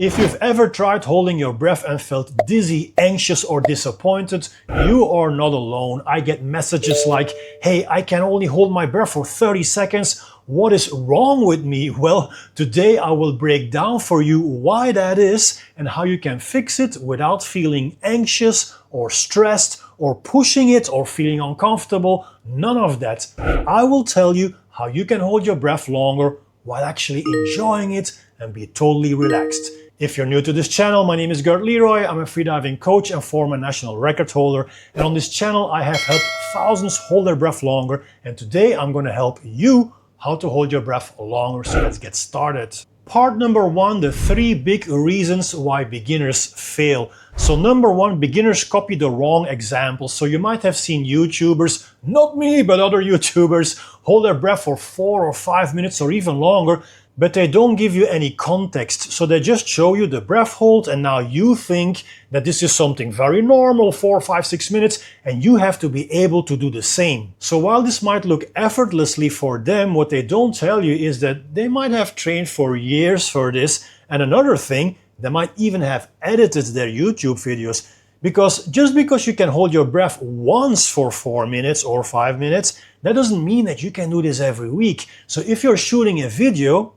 If you've ever tried holding your breath and felt dizzy, anxious, or disappointed, you are not alone. I get messages like, hey, I can only hold my breath for 30 seconds. What is wrong with me? Well, today I will break down for you why that is and how you can fix it without feeling anxious or stressed or pushing it or feeling uncomfortable. None of that. I will tell you how you can hold your breath longer while actually enjoying it and be totally relaxed. If you're new to this channel, my name is Gert Leroy. I'm a freediving coach and former national record holder. And on this channel, I have helped thousands hold their breath longer. And today I'm going to help you how to hold your breath longer. So let's get started. Part number one, the 3 big reasons why beginners fail. So number one, beginners copy the wrong examples. So you might have seen YouTubers, not me, but other YouTubers, hold their breath for 4 or 5 minutes or even longer, but they don't give you any context. So they just show you the breath hold, and now you think that this is something very normal, 4, 5, 6 minutes, and you have to be able to do the same. So while this might look effortlessly for them, what they don't tell you is that they might have trained for years for this. And another thing, they might even have edited their YouTube videos. Because just because you can hold your breath once for 4 minutes or 5 minutes, that doesn't mean that you can do this every week. So if you're shooting a video,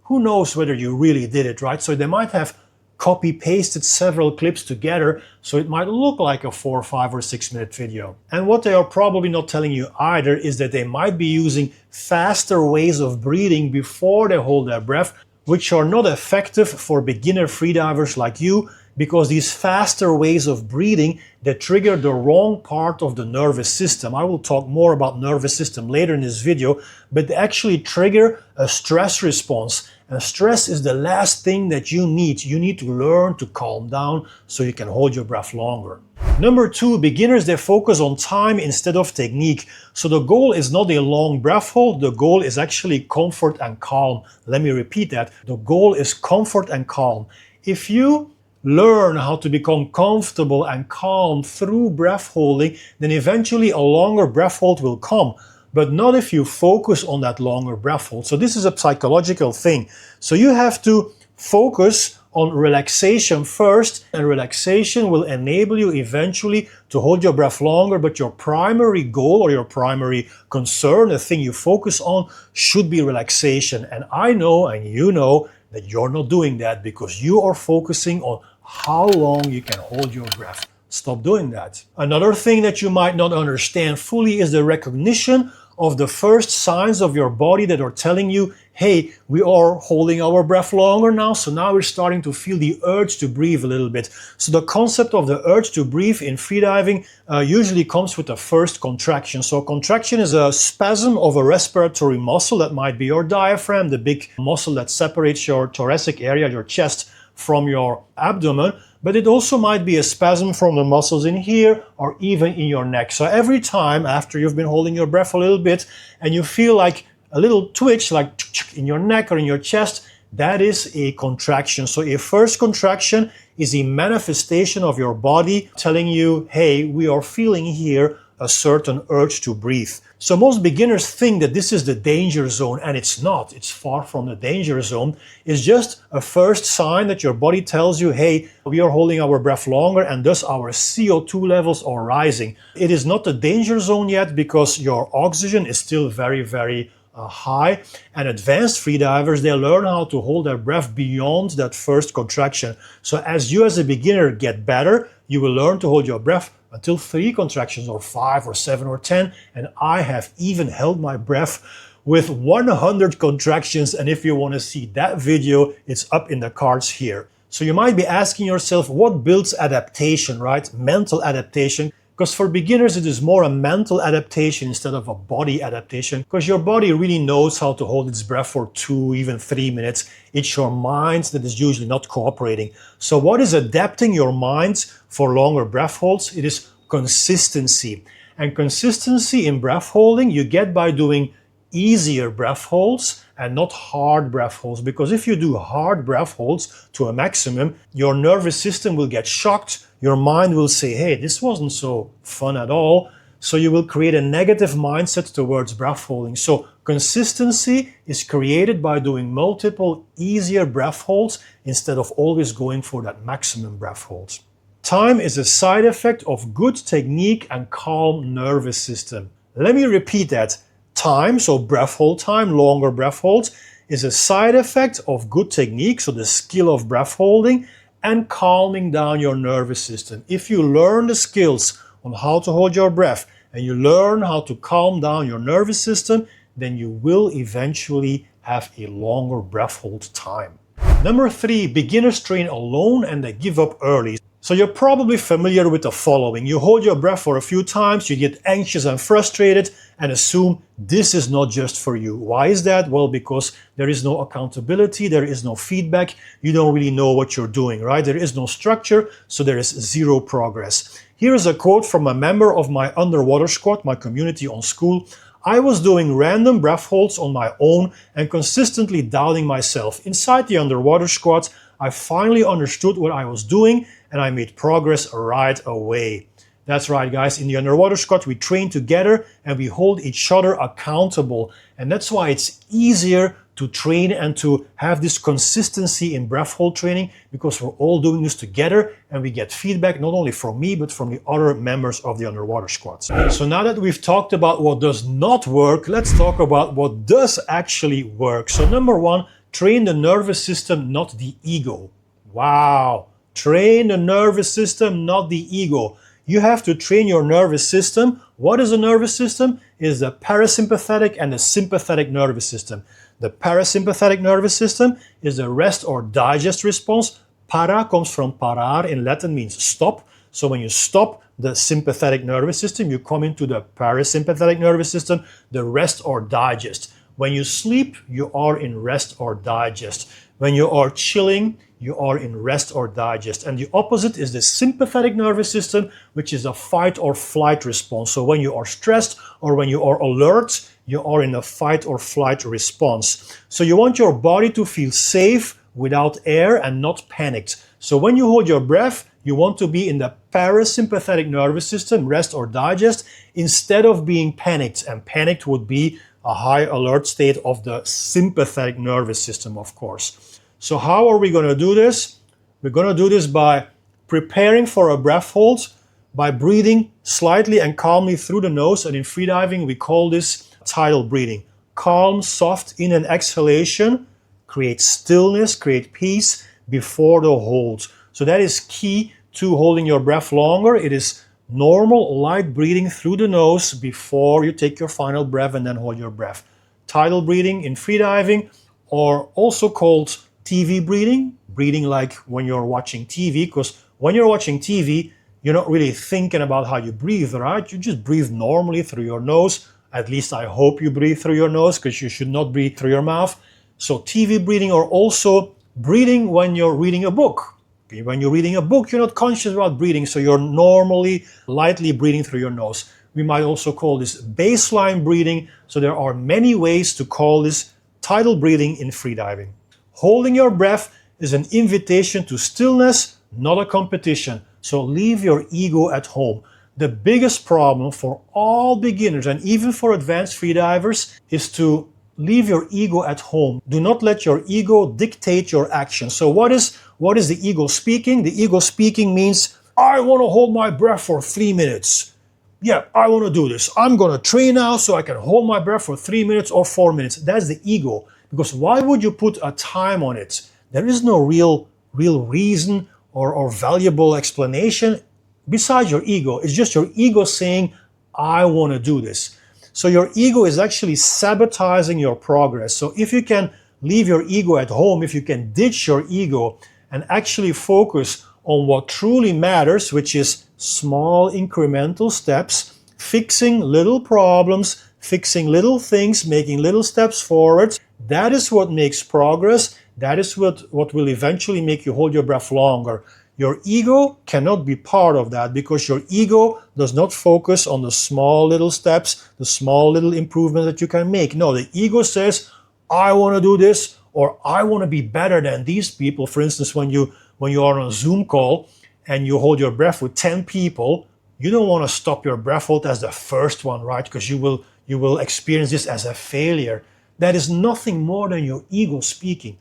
who knows whether you really did it, right? So they might have copy-pasted several clips together, so it might look like a 4, 5, or 6 minute video. And what they are probably not telling you either is that they might be using faster ways of breathing before they hold their breath, which are not effective for beginner freedivers like you, because these faster ways of breathing, they trigger the wrong part of the nervous system. I will talk more about nervous system later in this video, but they actually trigger a stress response. And stress is the last thing that you need. You need to learn to calm down so you can hold your breath longer. Number 2, beginners, they focus on time instead of technique. So the goal is not a long breath hold, the goal is actually comfort and calm. Let me repeat that. The goal is comfort and calm. If you learn how to become comfortable and calm through breath holding, then eventually a longer breath hold will come. But not if you focus on that longer breath hold. So this is a psychological thing. So you have to focus on relaxation first, and relaxation will enable you eventually to hold your breath longer, but your primary goal or your primary concern, the thing you focus on, should be relaxation. And I know, and you know, that you're not doing that because you are focusing on how long you can hold your breath. Stop doing that. Another thing that you might not understand fully is the recognition of the first signs of your body that are telling you, hey, we are holding our breath longer now, so now we're starting to feel the urge to breathe a little bit. So the concept of the urge to breathe in freediving usually comes with the first contraction. So contraction is a spasm of a respiratory muscle. That might be your diaphragm, the big muscle that separates your thoracic area, your chest, from your abdomen, but it also might be a spasm from the muscles in here or even in your neck. So every time after you've been holding your breath a little bit and you feel like a little twitch, like in your neck or in your chest, that is a contraction. So a first contraction is a manifestation of your body telling you, hey, we are feeling here a certain urge to breathe. So most beginners think that this is the danger zone, and it's not. It's far from the danger zone. It's just a first sign that your body tells you, hey, we are holding our breath longer and thus our CO2 levels are rising. It is not the danger zone yet because your oxygen is still very, very high, and advanced freedivers, they learn how to hold their breath beyond that first contraction. So as you as a beginner get better, you will learn to hold your breath until 3 contractions or 5 or 7 or 10, and I have even held my breath with 100 contractions, and if you want to see that video, it's up in the cards here. So you might be asking yourself, what builds adaptation, right? Mental adaptation. Because for beginners, it is more a mental adaptation instead of a body adaptation, because your body really knows how to hold its breath for 2, even 3 minutes. It's your mind that is usually not cooperating. So what is adapting your mind for longer breath holds? It is consistency. And consistency in breath holding you get by doing easier breath holds and not hard breath holds. Because if you do hard breath holds to a maximum, your nervous system will get shocked. Your mind will say, hey, this wasn't so fun at all. So you will create a negative mindset towards breath holding. So Consistency is created by doing multiple easier breath holds instead of always going for that maximum breath hold. Time is a side effect of good technique and calm nervous system. Let me repeat that. Time, so breath hold time, longer breath holds, is a side effect of good technique, so the skill of breath holding, and calming down your nervous system. If you learn the skills on how to hold your breath and you learn how to calm down your nervous system, then you will eventually have a longer breath hold time. Number 3, beginners train alone and they give up early. So you're probably familiar with the following. You hold your breath for a few times, you get anxious and frustrated and assume this is not just for you. Why is that? Well, because there is no accountability, there is no feedback, you don't really know what you're doing, right? There is no structure, so there is zero progress. Here is a quote from a member of my underwater squad, my community on school. I was doing random breath holds on my own and consistently doubting myself. Inside the underwater squad, I finally understood what I was doing and I made progress right away. That's right, guys. In the underwater squad, we train together and we hold each other accountable. And that's why it's easier to train and to have this consistency in breath hold training, because we're all doing this together and we get feedback not only from me, but from the other members of the underwater squad. So now that we've talked about what does not work, let's talk about what does actually work. So number 1, train the nervous system, not the ego. Wow. Train the nervous system, not the ego. You have to train your nervous system. What is a nervous system? It is the parasympathetic and the sympathetic nervous system. The parasympathetic nervous system is the rest or digest response. Para comes from parar, in Latin means stop. So when you stop the sympathetic nervous system, you come into the parasympathetic nervous system, the rest or digest. When you sleep, you are in rest or digest. When you are chilling, you are in rest or digest. And the opposite is the sympathetic nervous system, which is a fight or flight response. So when you are stressed or when you are alert, you are in a fight or flight response. So you want your body to feel safe without air and not panicked. So when you hold your breath, you want to be in the parasympathetic nervous system, rest or digest, instead of being panicked. And panicked would be a high alert state of the sympathetic nervous system, of course. So how are we going to do this? We're going to do this by preparing for a breath hold, by breathing slightly and calmly through the nose. And in freediving, we call this tidal breathing. Calm, soft in and exhalation, create stillness, create peace before the hold. So that is key to holding your breath longer. It is normal, light breathing through the nose before you take your final breath and then hold your breath. Tidal breathing in freediving, or also called TV breathing, breathing like when you're watching TV, because when you're watching TV, you're not really thinking about how you breathe, right? You just breathe normally through your nose. At least I hope you breathe through your nose, because you should not breathe through your mouth. So TV breathing, or also breathing when you're reading a book. When you're reading a book, you're not conscious about breathing, so you're normally lightly breathing through your nose. We might also call this baseline breathing. So there are many ways to call this tidal breathing in freediving. Holding your breath is an invitation to stillness, not a competition. So leave your ego at home. The biggest problem for all beginners and even for advanced freedivers is to leave your ego at home. Do not let your ego dictate your actions. So what is the ego speaking? The ego speaking means, I want to hold my breath for 3 minutes. Yeah, I want to do this. I'm going to train now so I can hold my breath for 3 minutes or 4 minutes. That's the ego. Because why would you put a time on it? There is no real reason or valuable explanation besides your ego. It's just your ego saying, I want to do this. So your ego is actually sabotaging your progress. So if you can leave your ego at home, if you can ditch your ego and actually focus on what truly matters, which is small incremental steps, fixing little problems, fixing little things, making little steps forward, that is what makes progress. That is what will eventually make you hold your breath longer. Your ego cannot be part of that, because your ego does not focus on the small little steps, the small little improvements that you can make. No, the ego says, I want to do this, or I want to be better than these people. For instance, when you are on a Zoom call and you hold your breath with 10 people, you don't want to stop your breath hold as the first one, right? Because you will You will experience this as a failure. That is nothing more than your ego speaking.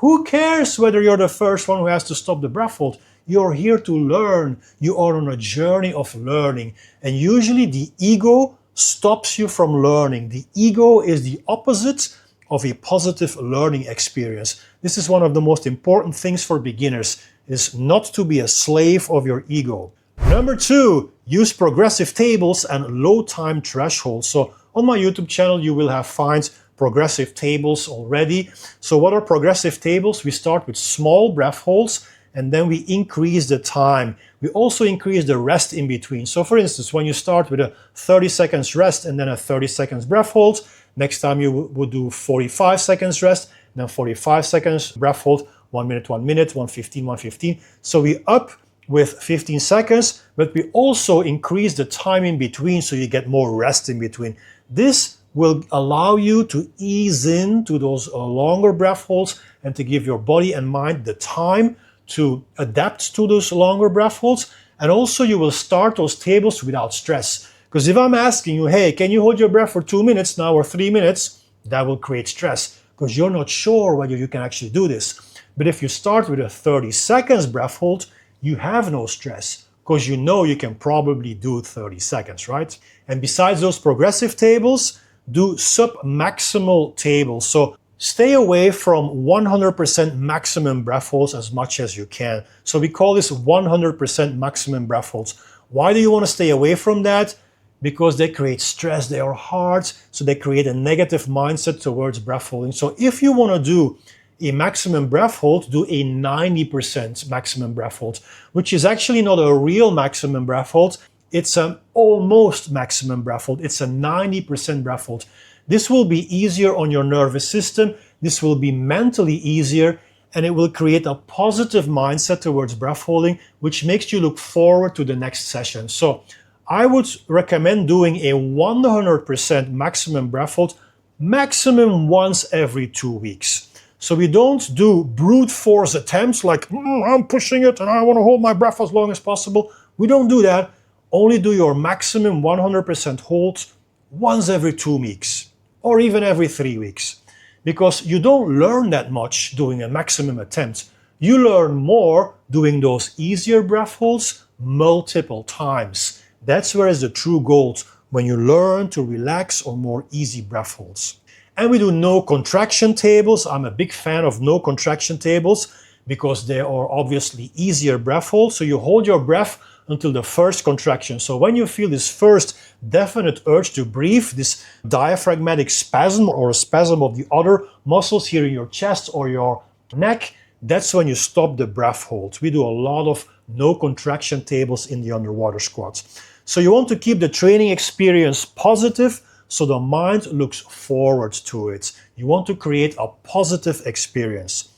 Who cares whether you're the first one who has to stop the breath hold? You're here to learn. You are on a journey of learning. And usually the ego stops you from learning. The ego is the opposite of a positive learning experience. This is one of the most important things for beginners, is not to be a slave of your ego. Number 2, use progressive tables and low time thresholds. So on my YouTube channel, you will have found progressive tables already. So what are progressive tables? We start with small breath holds and then we increase the time. We also increase the rest in between. So for instance, when you start with a 30 seconds rest and then a 30 seconds breath hold, next time you would do 45 seconds rest, then 45 seconds breath hold, 1 minute, 1 minute, 115, 115. So we up with 15 seconds, but we also increase the time in between so you get more rest in between. This will allow you to ease into those longer breath holds and to give your body and mind the time to adapt to those longer breath holds. And also you will start those tables without stress. Because if I'm asking you, hey, can you hold your breath for 2 minutes now or 3 minutes? That will create stress because you're not sure whether you can actually do this. But if you start with a 30 seconds breath hold, you have no stress because you know you can probably do 30 seconds, right? And besides those progressive tables, do sub-maximal tables. So stay away from 100% maximum breath holds as much as you can. So we call this 100% maximum breath holds. Why do you want to stay away from that? Because they create stress, they are hard, so they create a negative mindset towards breath holding. So if you want to do a maximum breath hold, do a 90% maximum breath hold, which is actually not a real maximum breath hold. It's an almost maximum breath hold. It's a 90% breath hold. This will be easier on your nervous system. This will be mentally easier, and it will create a positive mindset towards breath holding, which makes you look forward to the next session. So I would recommend doing a 100% maximum breath hold, maximum once every 2 weeks. So we don't do brute force attempts like, I'm pushing it and I want to hold my breath as long as possible. We don't do that. Only do your maximum 100% hold once every 2 weeks or even every 3 weeks. Because you don't learn that much doing a maximum attempt. You learn more doing those easier breath holds multiple times. That's where is the true gold, when you learn to relax on more easy breath holds. And we do no contraction tables. I'm a big fan of no contraction tables because they are obviously easier breath holds. So you hold your breath until the first contraction. So when you feel this first definite urge to breathe, this diaphragmatic spasm or a spasm of the other muscles here in your chest or your neck, that's when you stop the breath hold. We do a lot of no contraction tables in the underwater squats. So you want to keep the training experience positive, so the mind looks forward to it. You want to create a positive experience.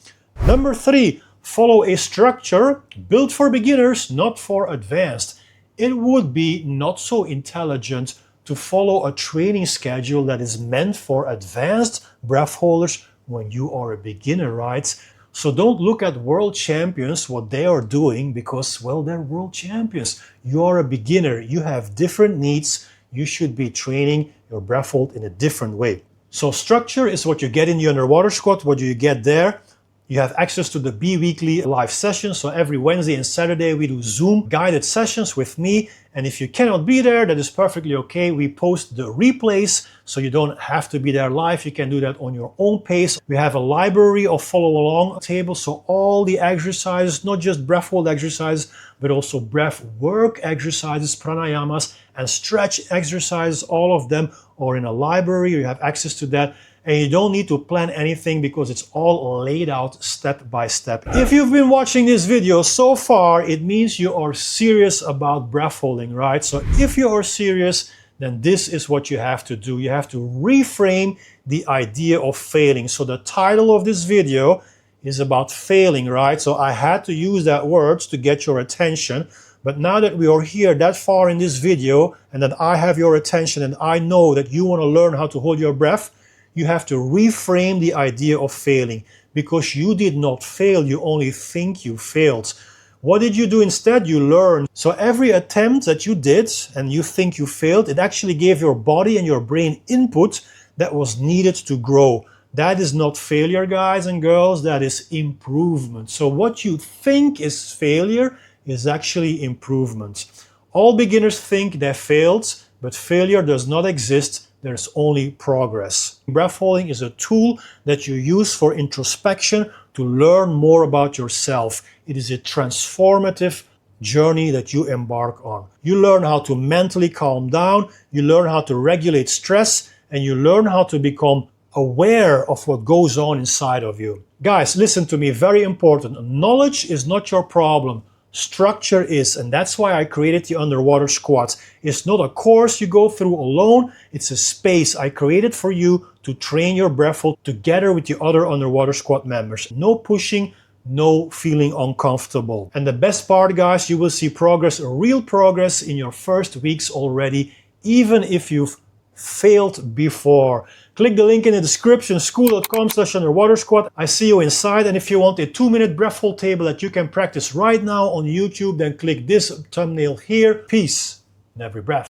Number 3, follow a structure built for beginners, not for advanced. It would be not so intelligent to follow a training schedule that is meant for advanced breath holders when you are a beginner, right? So don't look at world champions, what they are doing, because, well, they're world champions. You are a beginner. You have different needs. You should be training your breath hold in a different way. So structure is what you get in the underwater squat. What do you get there? You have access to the bi-weekly live sessions. So every Wednesday and Saturday we do Zoom guided sessions with me. And if you cannot be there, that is perfectly okay. We post the replays, so you don't have to be there live. You can do that on your own pace. We have a library of follow along tables. So all the exercises, not just breath hold exercises, but also breath work exercises, pranayamas, and stretch exercises, all of them are in a library. You have access to that. And you don't need to plan anything because it's all laid out step by step. If you've been watching this video so far, it means you are serious about breath holding, right? So if you are serious, then this is what you have to do. You have to reframe the idea of failing. So the title of this video is about failing, right? So I had to use that word to get your attention. But now that we are here that far in this video and that I have your attention and I know that you want to learn how to hold your breath, you have to reframe the idea of failing, because you did not fail, you only think you failed. What did you do instead? You learned. So every attempt that you did and you think you failed, it actually gave your body and your brain input that was needed to grow. That is not failure, guys and girls, that is improvement. So what you think is failure is actually improvement. All beginners think they failed, but failure does not exist. There's only progress. Breath holding is a tool that you use for introspection to learn more about yourself. It is a transformative journey that you embark on. You learn how to mentally calm down, you learn how to regulate stress, and you learn how to become aware of what goes on inside of you. Guys, listen to me, very important. Knowledge is not your problem. Structure is, and that's why I created the underwater squats. It's not a course you go through alone, it's a space I created for you to train your breath hold together with the other underwater squat members. No pushing, no feeling uncomfortable. And the best part, guys, you will see progress, real progress in your first weeks already, even if you've failed before. Click the link in the description, school.com/underwater squat. I see you inside, and if you want a 2-minute breath hold table that you can practice right now on YouTube, then click this thumbnail here. Peace in every breath.